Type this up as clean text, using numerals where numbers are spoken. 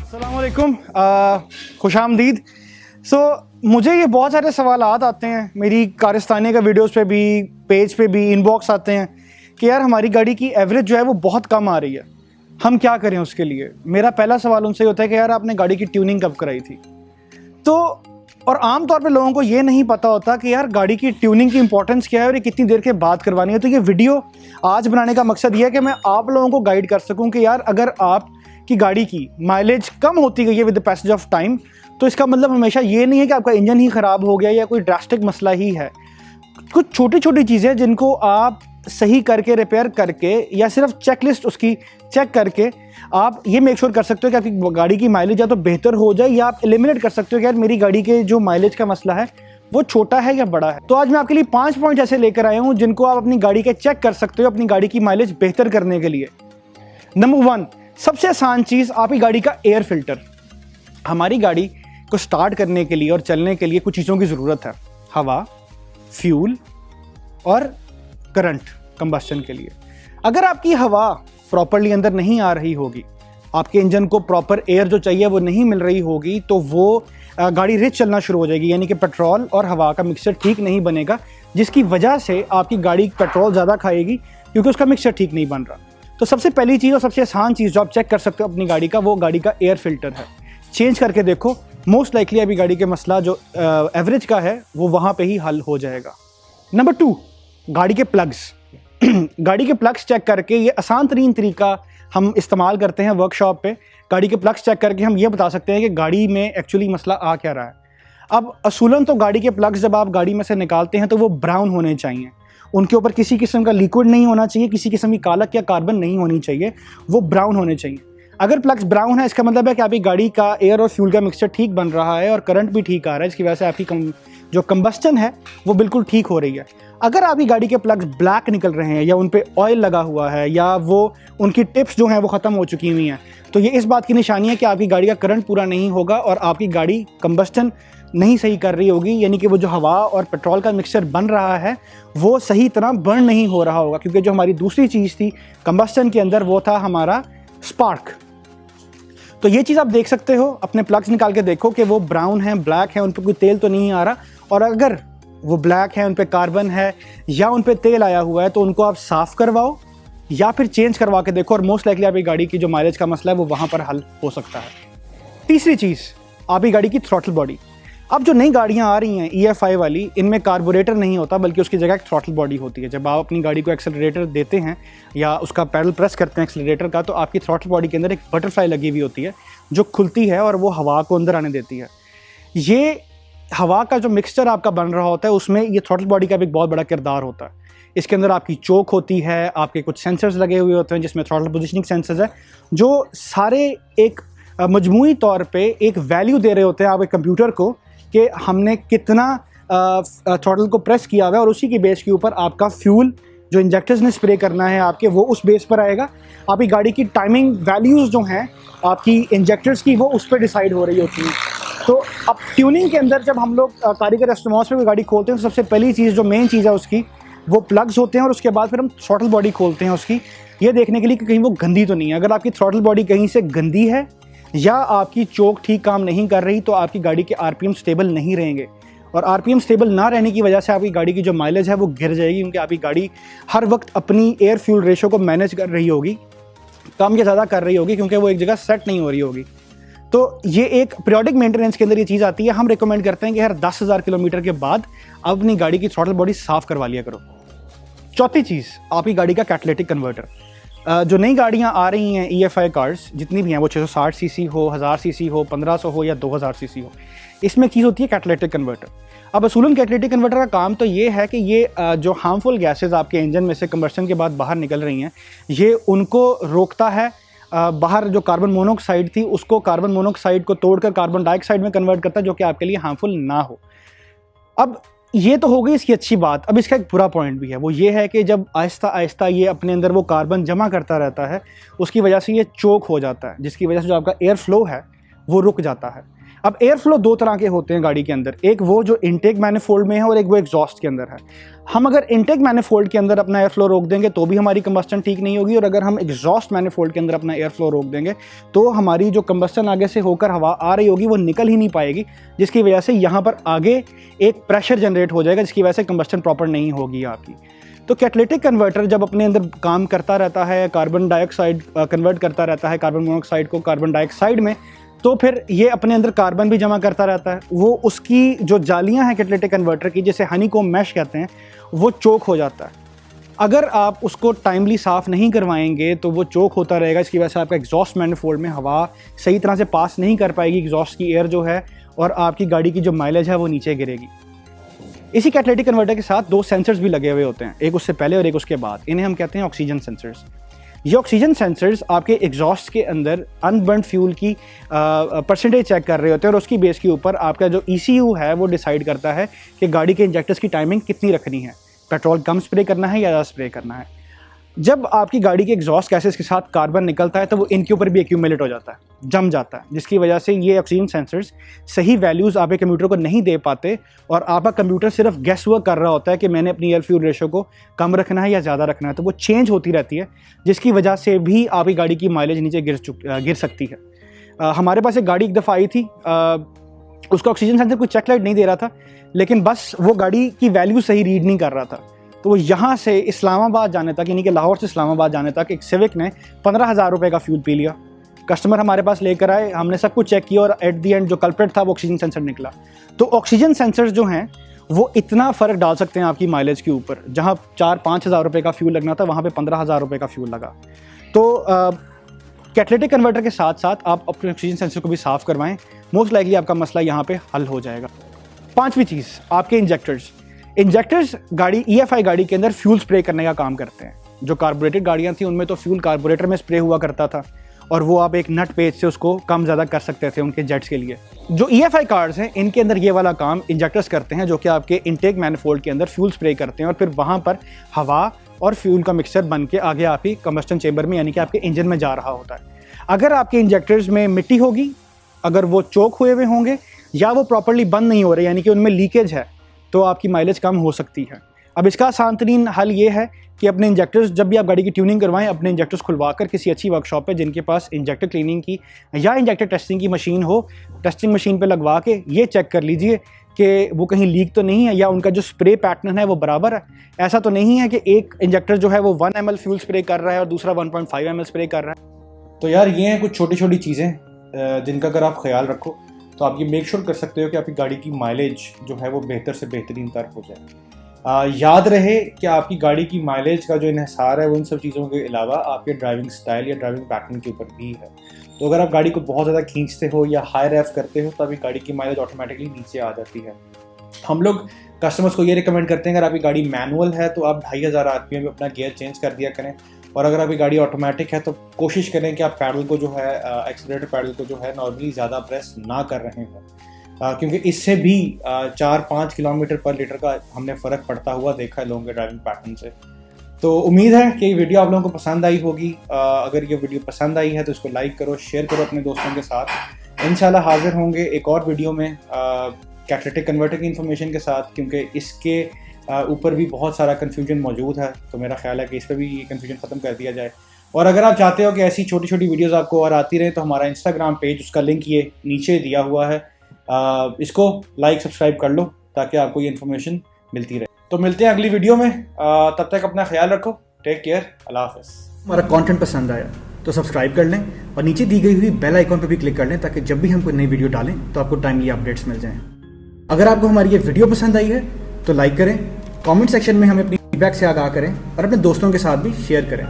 अस्सलामुअलैकुम, खुशामदीद। मुझे ये बहुत सारे सवालात आते हैं मेरी कारस्तानी का वीडियोस पे भी, पेज पे भी, इनबॉक्स आते हैं कि यार हमारी गाड़ी की एवरेज जो है वो बहुत कम आ रही है, हम क्या करें उसके लिए। मेरा पहला सवाल उनसे होता है कि यार आपने गाड़ी की ट्यूनिंग कब कराई थी। तो और आम तौर पे लोगों को ये नहीं पता होता कि यार गाड़ी की ट्यूनिंग की इंपॉर्टेंस क्या है और ये कितनी देर के बाद करवानी है। तो ये वीडियो आज बनाने का मकसद ये है कि मैं आप लोगों को गाइड कर सकूं कि यार अगर आप की गाड़ी की माइलेज कम होती गई है with the passage of time, तो इसका मतलब हमेशा ये नहीं है कि आपका इंजन ही ख़राब हो गया या कोई ड्रास्टिक मसला ही है। कुछ छोटी छोटी चीज़ें जिनको आप सही करके, रिपेयर करके या सिर्फ चेकलिस्ट उसकी चेक करके आप ये मेक श्योर कर सकते हो कि आपकी गाड़ी की माइलेज या तो बेहतर हो जाए या आप एलिमिनेट कर सकते हो कि यार मेरी गाड़ी के जो माइलेज का मसला है वो छोटा है या बड़ा है। तो आज मैं आपके लिए 5 पॉइंट ऐसे लेकर आया हूँ जिनको आप अपनी गाड़ी के चेक कर सकते हो अपनी गाड़ी की माइलेज बेहतर करने के लिए। नंबर 1, सबसे आसान चीज़ आपकी गाड़ी का एयर फिल्टर। हमारी गाड़ी को स्टार्ट करने के लिए और चलने के लिए कुछ चीज़ों की ज़रूरत है, हवा, फ्यूल और करंट कंबस्शन के लिए। अगर आपकी हवा प्रॉपरली अंदर नहीं आ रही होगी, आपके इंजन को प्रॉपर एयर जो चाहिए वो नहीं मिल रही होगी, तो वो गाड़ी रिच चलना शुरू हो जाएगी, यानी कि पेट्रोल और हवा का मिक्सचर ठीक नहीं बनेगा, जिसकी वजह से आपकी गाड़ी पेट्रोल ज़्यादा खाएगी क्योंकि उसका मिक्सचर ठीक नहीं बन रहा। तो सबसे पहली चीज़ और सबसे आसान चीज़ जो आप चेक कर सकते हो अपनी गाड़ी का, वो गाड़ी का एयर फिल्टर है। चेंज करके देखो, मोस्ट लाइकली अभी गाड़ी के मसला जो एवरेज का है वो वहाँ पे ही हल हो जाएगा। नंबर 2, गाड़ी के प्लग्स। गाड़ी के प्लग्स चेक करके, ये आसान तरीन तरीका हम इस्तेमाल करते हैं वर्कशॉप पे। गाड़ी के प्लग्स चेक करके हम ये बता सकते हैं कि गाड़ी में एक्चुअली मसला आ क्या रहा है। अब असूलन तो गाड़ी के प्लग्स जब आप गाड़ी में से निकालते हैं तो वो ब्राउन होने चाहिए, उनके ऊपर किसी किस्म का लिक्विड नहीं होना चाहिए, किसी किस्म की कालक या कार्बन नहीं होनी चाहिए, वो ब्राउन होने चाहिए। अगर प्लग्स ब्राउन है, इसका मतलब है कि आपकी गाड़ी का एयर और फ्यूल का मिक्सचर ठीक बन रहा है और करंट भी ठीक आ रहा है, इसकी वजह से आपकी जो कंबस्टन है वो बिल्कुल ठीक हो रही है। अगर आपकी गाड़ी के प्लग्स ब्लैक निकल रहे हैं या उन पे ऑयल लगा हुआ है या वो उनकी टिप्स जो हैं वो ख़त्म हो चुकी हुई हैं, तो ये इस बात की निशानी है कि आपकी गाड़ी का करंट पूरा नहीं होगा और आपकी गाड़ी कंबस्टन नहीं सही कर रही होगी, यानी कि वो जो हवा और पेट्रोल का मिक्सचर बन रहा है वो सही तरह बर्न नहीं हो रहा होगा। क्योंकि जो हमारी दूसरी चीज़ थी कंबस्टन के अंदर, वो था हमारा स्पार्क। तो ये चीज़ आप देख सकते हो, अपने प्लग्स निकाल के देखो कि वो ब्राउन है, ब्लैक है, उन पर कोई तेल तो नहीं आ रहा, और अगर वो ब्लैक है, उन पर कार्बन है या उन पर तेल आया हुआ है तो उनको आप साफ़ करवाओ या फिर चेंज करवा के देखो, और मोस्ट लाइकली आपकी गाड़ी की जो माइलेज का मसला है वो वहाँ पर हल हो सकता है। तीसरी चीज़, आपकी गाड़ी की थ्रॉटल बॉडी। अब जो नई गाड़ियाँ आ रही हैं EFI वाली, इनमें कार्बोरेटर नहीं होता बल्कि उसकी जगह एक थ्रॉटल बॉडी होती है। जब आप अपनी गाड़ी को एक्सेलरेटर देते हैं या उसका पैडल प्रेस करते हैं एक्सेलरेटर का, तो आपकी थ्रॉटल बॉडी के अंदर एक बटरफ्लाई लगी हुई होती है जो खुलती है और वो हवा को अंदर आने देती है। ये हवा का जो मिक्सचर आपका बन रहा होता है उसमें ये थ्रॉटल बॉडी का भी एक बहुत बड़ा किरदार होता है। इसके अंदर आपकी चोक होती है, आपके कुछ सेंसर्स लगे हुए होते हैं जिसमें थ्रॉटल पोजिशनिंग सेंसर्स है, जो सारे एक मजमूई तौर पे एक वैल्यू दे रहे होते हैं आपके कंप्यूटर को कि हमने कितना थ्रॉटल को प्रेस किया हुआ है, और उसी की बेस के ऊपर आपका फ्यूल जो इंजेक्टर्स ने स्प्रे करना है आपके, वो उस बेस पर आएगा। आपकी गाड़ी की टाइमिंग वैल्यूज़ जो हैं आपकी इंजेक्टर्स की, वो उस पर डिसाइड हो रही होती हैं। तो अब ट्यूनिंग के अंदर जब हम लोग कारीगर रेस्टोमॉस पे गाड़ी खोलते हैं तो सबसे पहली चीज़ जो मेन चीज़ है उसकी, वो प्लग्स होते हैं, और उसके बाद फिर हम थ्रॉटल बॉडी खोलते हैं उसकी, ये देखने के लिए कि कहीं वो गंदी तो नहीं है। अगर आपकी थ्रॉटल बॉडी कहीं से गंदी है या आपकी चोक ठीक काम नहीं कर रही तो आपकी गाड़ी के RPM स्टेबल नहीं रहेंगे, और RPM स्टेबल ना रहने की वजह से आपकी गाड़ी की जो माइलेज है वो गिर जाएगी, क्योंकि आपकी गाड़ी हर वक्त अपनी एयर फ्यूल रेशो को मैनेज कर रही होगी, कम या ज़्यादा कर रही होगी, क्योंकि वो एक जगह सेट नहीं हो रही होगी। तो ये एक पीरियोडिक मेंटेनेंस के अंदर ये चीज़ आती है। हम रिकमेंड करते हैं कि हर 10,000 किलोमीटर के बाद अपनी गाड़ी की थ्रॉटल बॉडी साफ़ करवा लिया करो। चौथी चीज़, आपकी गाड़ी का कैटालिटिक कन्वर्टर। जो नई गाड़ियाँ आ रही हैं EFI कार्स जितनी भी हैं, वो 660 cc हो, 1000 cc हो, 1500 हो या 2000 cc हो, इसमें चीज़ होती है कैटालिटिक कन्वर्टर। अब असूलन कैटालिटिक कन्वर्टर का काम तो ये है कि ये जो हार्मफुल गैसेस आपके इंजन में से कंबस्शन के बाद बाहर निकल रही हैं, ये उनको रोकता है। बाहर जो कार्बन मोनोऑक्साइड थी उसको कार्बन मोनोऑक्साइड को तोड़कर कार्बन डाइऑक्साइड में कन्वर्ट करता है, जो कि आपके लिए हार्मफुल ना हो। अब ये तो हो गई इसकी अच्छी बात। अब इसका एक बुरा पॉइंट भी है, वो ये है कि जब आहिस्ता आहिस्ता ये अपने अंदर वो कार्बन जमा करता रहता है, उसकी वजह से ये चोक हो जाता है, जिसकी वजह से जो आपका एयर फ्लो है वो रुक जाता है। अब एयर फ्लो दो तरह के होते हैं गाड़ी के अंदर, एक वो जो इनटेक मैनिफोल्ड में है और एक वो एग्जॉस्ट के अंदर है। हम अगर इनटेक मैनिफोल्ड के अंदर अपना एयर फ्लो रोक देंगे तो भी हमारी कंबस्टन ठीक नहीं होगी, और अगर हम एग्जॉस्ट मैनिफोल्ड के अंदर अपना एयर फ्लो रोक देंगे तो हमारी जो कंबस्टन आगे से होकर हवा आ रही होगी वो निकल ही नहीं पाएगी, जिसकी वजह से यहाँ पर आगे एक प्रेशर जनरेट हो जाएगा, जिसकी वजह से कंबस्टन प्रॉपर नहीं होगी आपकी। तो कैटालिटिक कन्वर्टर जब अपने अंदर काम करता रहता है, कार्बन डाइऑक्साइड कन्वर्ट करता रहता है कार्बन मोनोऑक्साइड को कार्बन डाइऑक्साइड में, तो फिर ये अपने अंदर कार्बन भी जमा करता रहता है। वो उसकी जो जालियां हैं कैटालिटिक कन्वर्टर की, जिसे हनीकॉम्ब मैश कहते हैं, वो चोक हो जाता है। अगर आप उसको टाइमली साफ़ नहीं करवाएंगे तो वो चोक होता रहेगा, इसकी वजह से आपका एग्जॉस्ट मैनिफोल्ड में हवा सही तरह से पास नहीं कर पाएगी, एग्जॉस्ट की एयर जो है, और आपकी गाड़ी की जो माइलेज है वो नीचे गिरेगी। इसी कैटालिटिक कन्वर्टर के साथ दो सेंसर्स भी लगे हुए होते हैं, एक उससे पहले और एक उसके बाद। इन्हें हम कहते हैं ऑक्सीजन सेंसर्स। ये ऑक्सीजन सेंसर्स आपके एग्जॉस्ट के अंदर अनबर्न फ्यूल की परसेंटेज चेक कर रहे होते हैं, और उसकी बेस के ऊपर आपका जो ECU है वो डिसाइड करता है कि गाड़ी के इंजेक्टर्स की टाइमिंग कितनी रखनी है, पेट्रोल कम स्प्रे करना है या ज़्यादा स्प्रे करना है। जब आपकी गाड़ी के एग्जॉस्ट गैसेस के साथ कार्बन निकलता है तो वो इनके ऊपर भी एक्यूमुलेट हो जाता है, जम जाता है, जिसकी वजह से ये ऑक्सीजन सेंसर्स सही वैल्यूज़ आपके कंप्यूटर को नहीं दे पाते, और आपका कंप्यूटर सिर्फ गैस वर्क कर रहा होता है कि मैंने अपनी एयर फ्यूल रेशो को कम रखना है या ज़्यादा रखना है। तो वो चेंज होती रहती है, जिसकी वजह से भी आपकी गाड़ी की माइलेज नीचे गिर सकती है। हमारे पास एक गाड़ी एक दफ़ा आई थी, उसका ऑक्सीजन सेंसर कोई चेक लाइट नहीं दे रहा था, लेकिन बस वो गाड़ी की वैल्यू सही रीड नहीं कर रहा था। तो वो यहाँ से इस्लामाबाद जाने तक, यानी कि लाहौर से इस्लामाबाद जाने तक एक सिविक ने 15,000 रुपये का फ्यूल पी लिया। कस्टमर हमारे पास लेकर आए, हमने सब कुछ चेक किया, और एट दी एंड जो कल्प्रेट था वो ऑक्सीजन सेंसर निकला। तो ऑक्सीजन सेंसर्स जो हैं वो इतना फ़र्क डाल सकते हैं आपकी माइलेज के ऊपर। जहाँ 4-5 हज़ार रुपये का फ्यूल लगना था, वहाँ पे 15,000 रुपये का फ्यूल लगा। तो कैटालिटिक कन्वर्टर के साथ साथ आप अपने ऑक्सीजन सेंसर को भी साफ़ करवाएं, मोस्ट लाइकली आपका मसला यहाँ पे हल हो जाएगा। पांचवी चीज़, आपके इंजेक्टर्स गाड़ी EFI गाड़ी के अंदर फ्यूल स्प्रे करने का काम करते हैं। जो कार्बोरेटेड गाड़ियाँ थी उनमें तो फ्यूल कार्बोरेटर में स्प्रे हुआ करता था, और वो आप एक नट पेज से उसको कम ज़्यादा कर सकते थे उनके जेट्स के लिए। जो EFI कार्स हैं इनके अंदर ये वाला काम इंजेक्टर्स करते हैं, जो कि आपके इनटेक मैनिफोल्ड के अंदर फ्यूल स्प्रे करते हैं, और फिर वहाँ पर हवा और फ्यूल का मिक्सचर बन के आगे आपकी कंबस्टन चेंबर में, यानी कि आपके इंजन में जा रहा होता है। अगर आपके इंजेक्टर्स में मिट्टी होगी, अगर वो चोक हुए हुए होंगे, या वो प्रॉपर्ली बंद नहीं हो रहे, यानी कि उनमें लीकेज है, तो आपकी माइलेज कम हो सकती है। अब इसका आसान तरीन हल ये है कि अपने इंजेक्टर्स, जब भी आप गाड़ी की ट्यूनिंग करवाएं, अपने इंजेक्टर्स खुलवाकर किसी अच्छी वर्कशॉप पे जिनके पास इंजेक्टर क्लीनिंग की या इंजेक्टर टेस्टिंग की मशीन हो, टेस्टिंग मशीन पे लगवा के ये चेक कर लीजिए कि वो कहीं लीक तो नहीं है, या उनका जो स्प्रे पैटर्न है वो बराबर है। ऐसा तो नहीं है कि एक इंजेक्टर जो है वो 1 ml फ्यूल स्प्रे कर रहा है और दूसरा 1.5 ml स्प्रे कर रहा है। तो यार ये हैं कुछ छोटी छोटी चीज़ें जिनका अगर आप ख्याल रखो तो आप ये मेक श्योर कर सकते हो कि आपकी गाड़ी की माइलेज जो है वो बेहतर से बेहतरीन तर हो जाए। याद रहे कि आपकी गाड़ी की माइलेज का जो इन्हिसार है वो इन सब चीज़ों के अलावा आपके ड्राइविंग स्टाइल या ड्राइविंग पैटर्न के ऊपर भी है। तो अगर आप गाड़ी को बहुत ज़्यादा खींचते हो या हाई रेव करते हो तो अभी गाड़ी की माइलेज ऑटोमेटिकली नीचे आ जाती है। हम लोग कस्टमर्स को ये रिकमेंड करते हैं अगर आपकी गाड़ी मैनुअल है तो आप 2500 RPM में अपना गियर चेंज कर दिया करें, और अगर आपकी गाड़ी ऑटोमेटिक है तो कोशिश करें कि आप पैडल को जो है एक्सीलरेटर पैडल को जो है नॉर्मली ज़्यादा प्रेस ना कर रहे हों, क्योंकि इससे भी 4-5 किलोमीटर पर लीटर का हमने फ़र्क पड़ता हुआ देखा है लोगों के ड्राइविंग पैटर्न से। तो उम्मीद है कि ये वीडियो आप लोगों को पसंद आई होगी। अगर ये वीडियो पसंद आई है तो इसको लाइक करो, शेयर करो अपने दोस्तों के साथ। इंशाल्लाह हाजिर होंगे एक और वीडियो में कैटालिटिक कन्वर्टर की इन्फॉर्मेशन के साथ, क्योंकि इसके ऊपर भी बहुत सारा कन्फ्यूजन मौजूद है। तो मेरा ख्याल है कि इस पर भी ये कन्फ्यूजन ख़त्म कर दिया जाए। और अगर आप चाहते हो कि ऐसी छोटी छोटी वीडियोस आपको और आती रहे तो हमारा इंस्टाग्राम पेज, उसका लिंक ये नीचे दिया हुआ है, इसको लाइक सब्सक्राइब कर लो ताकि आपको ये इन्फॉर्मेशन मिलती रहे। तो मिलते हैं अगली वीडियो में, तब तक अपना ख्याल रखो। टेक केयर, अल्लाह हाफ़िज़। हमारा कंटेंट पसंद आया तो सब्सक्राइब कर लें और नीचे दी गई हुई बेल आइकॉन पर भी क्लिक कर लें ताकि जब भी हम कोई नई वीडियो डालें तो आपको टाइमली अपडेट्स मिल जाएं। अगर आपको हमारी ये वीडियो पसंद आई है तो लाइक करें, कमेंट सेक्शन में हमें अपनी फीडबैक से आगाह करें और अपने दोस्तों के साथ भी शेयर करें।